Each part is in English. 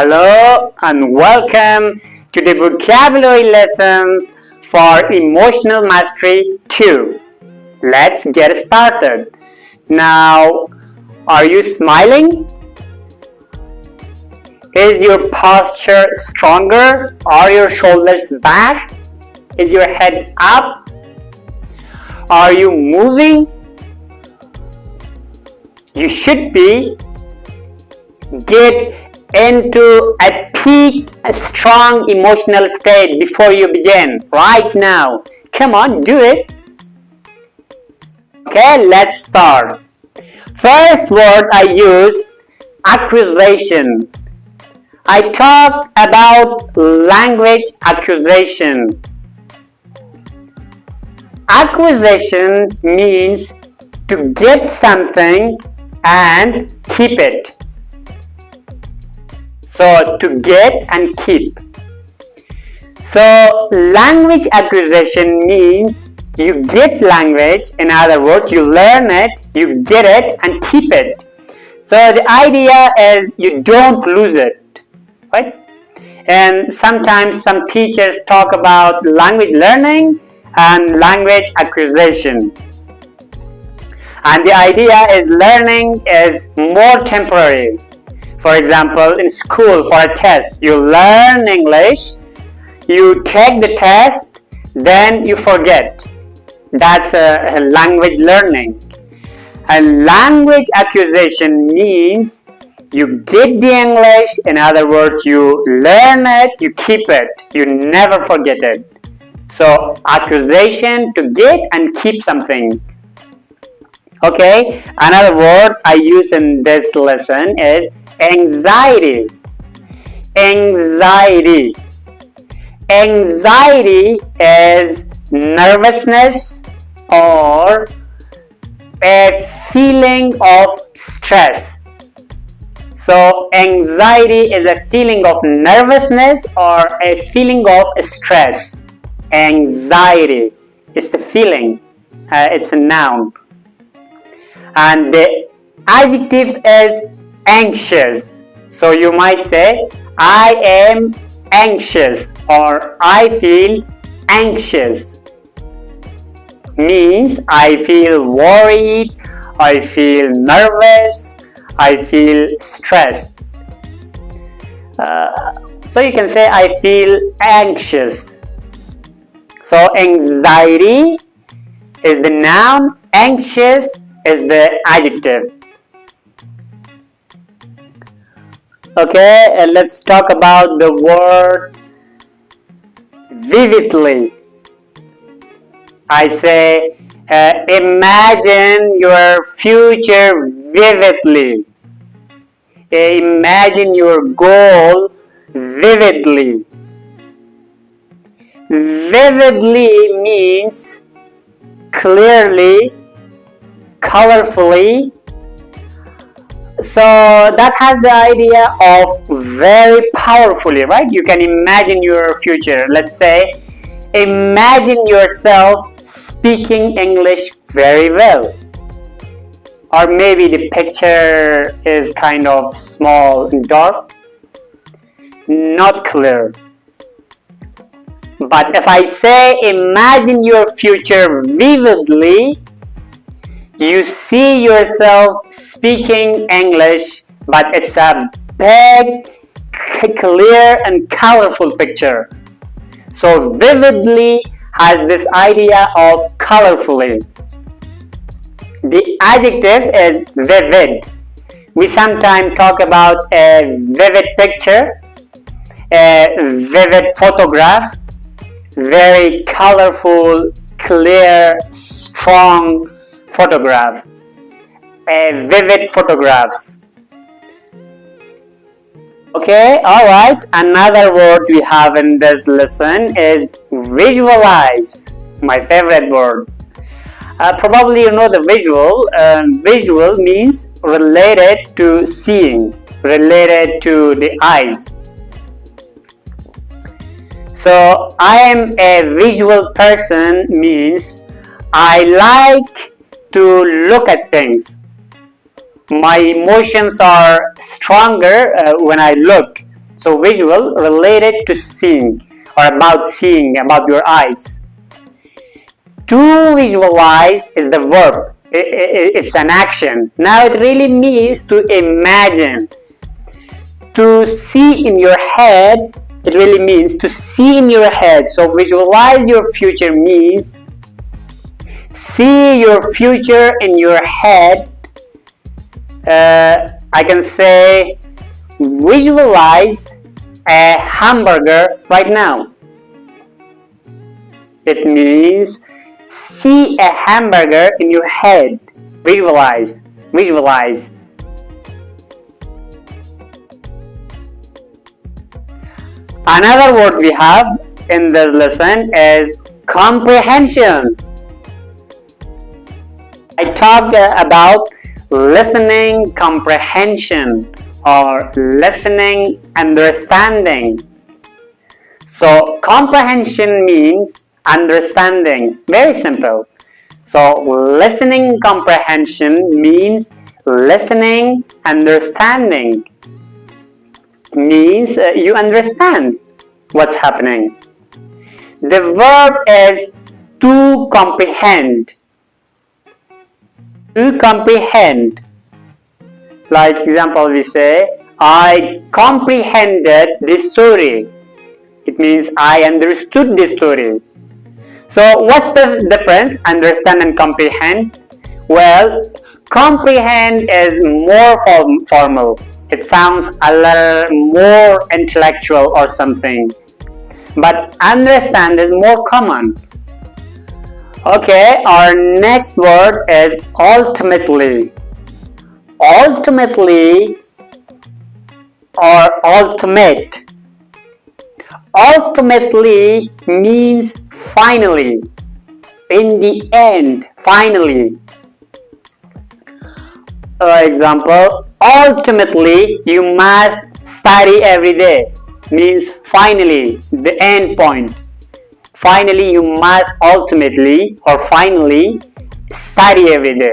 Hello and welcome to the vocabulary lessons for Emotional Mastery 2. Let's get started. Now, are you smiling? Is your posture stronger? Are your shoulders back? Is your head up? Are you moving? You should be. Get into a peak, a strong emotional state before you begin. Right now. Come on, do it. Okay, let's start. First word I use, accusation. I talk about language accusation. Accusation means to get something and keep it. So, to get and keep. So, language acquisition means you get language, in other words, you learn it, you get it, and keep it. So, the idea is you don't lose it, right? And sometimes some teachers talk about language learning and language acquisition. And the idea is learning is more temporary. For example, in school for a test, you learn English, you take the test, then you forget. That's a language learning. And language acquisition means you get the English, in other words, you learn it, you keep it, you never forget it. So, acquisition, to get and keep something. Okay, another word I use in this lesson is anxiety. Anxiety. Anxiety is nervousness or a feeling of stress. So anxiety is a feeling of nervousness or a feeling of stress. Anxiety is the feeling. It's a noun. And the adjective is anxious. So you might say, I am anxious or I feel anxious. Means I feel worried, I feel nervous, I feel stressed. So you can say I feel anxious. So anxiety is the noun, anxious is the adjective. Okay, let's talk about the word vividly. I say, imagine your future vividly. Imagine your goal vividly. Vividly means clearly, colorfully. So that has the idea of very powerfully, right? You can imagine your future. Let's say, imagine yourself speaking English very well. Or maybe the picture is kind of small and dark, not clear. But if I say, imagine your future vividly, you see yourself speaking English, but it's a big, clear and colorful picture. So vividly has this idea of colorfully. The adjective is vivid. We sometimes talk about a vivid picture, a vivid photograph, very colorful, clear, strong photograph, a vivid photograph. Okay, alright, another word we have in this lesson is visualize, my favorite word. Probably you know the visual. Visual means related to seeing, related to the eyes. So I am a visual person means I like to look at things. My emotions are stronger when I look. So visual related to seeing or about seeing, about your eyes. To visualize is the verb. It's an action. Now it really means to imagine. To see in your head, it really means to see in your head. So visualize your future means see your future in your head. I can say visualize a hamburger right now. It means see a hamburger in your head. Visualize. Visualize. Another word we have in this lesson is comprehension. I talked about listening comprehension or listening understanding. So comprehension means understanding. Very simple. So listening comprehension means listening understanding. Means you understand what's happening. The verb is to comprehend. To comprehend. Like example, we say, I comprehended this story. It means I understood this story. So what's the difference, understand and comprehend? Well, comprehend is more formal. It sounds a little more intellectual or something. But understand is more common. Okay, our next word is ultimately. Ultimately or ultimate. Ultimately means finally, in the end, finally. Example, ultimately you must study every day means finally, the end point. Finally you must ultimately or finally study every day.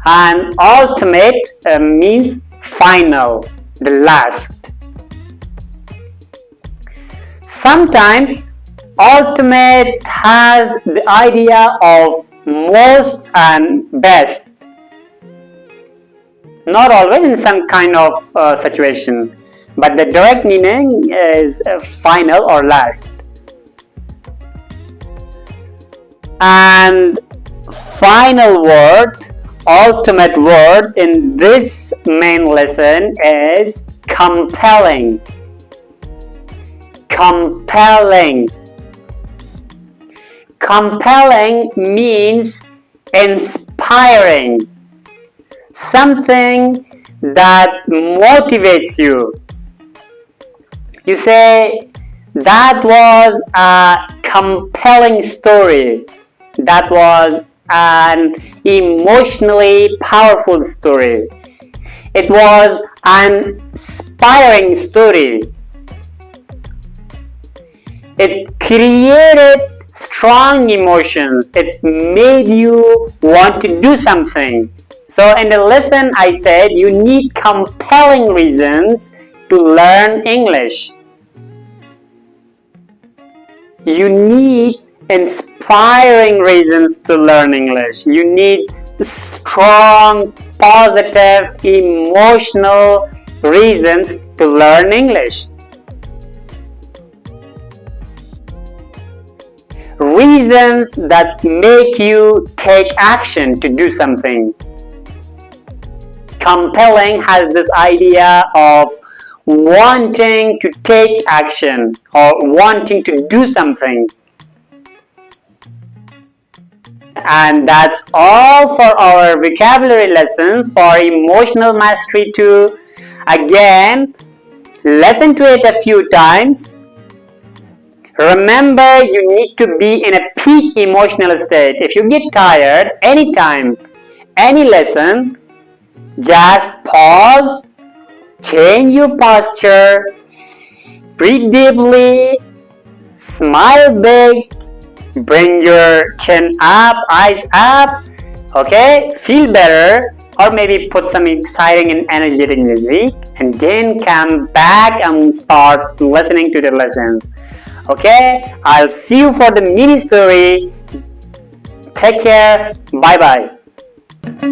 And ultimate means final, the last. Sometimes ultimate has the idea of most and best. Not always, in some kind of situation, but the direct meaning is final or last. And final word, ultimate word in this main lesson is compelling. Compelling. Compelling means inspiring. Something that motivates you. You say, that was a compelling story. That was an emotionally powerful story. It was an inspiring story. It created strong emotions. It made you want to do something. So in the lesson I said you need compelling reasons to learn English. You need inspiring reasons to learn English. You need strong, positive, emotional reasons to learn English. Reasons that make you take action to do something. Compelling has this idea of wanting to take action or wanting to do something. And that's all for our vocabulary lessons for emotional mastery 2. Again, listen to it a few times. Remember, you need to be in a peak emotional state. If you get tired anytime, any lesson, just pause, change your posture, breathe deeply, smile big, bring your chin up, eyes up, okay? Feel better or maybe put some exciting and energetic music, and then come back and start listening to the lessons. Okay, I'll see you for the mini story. Take care. Bye bye.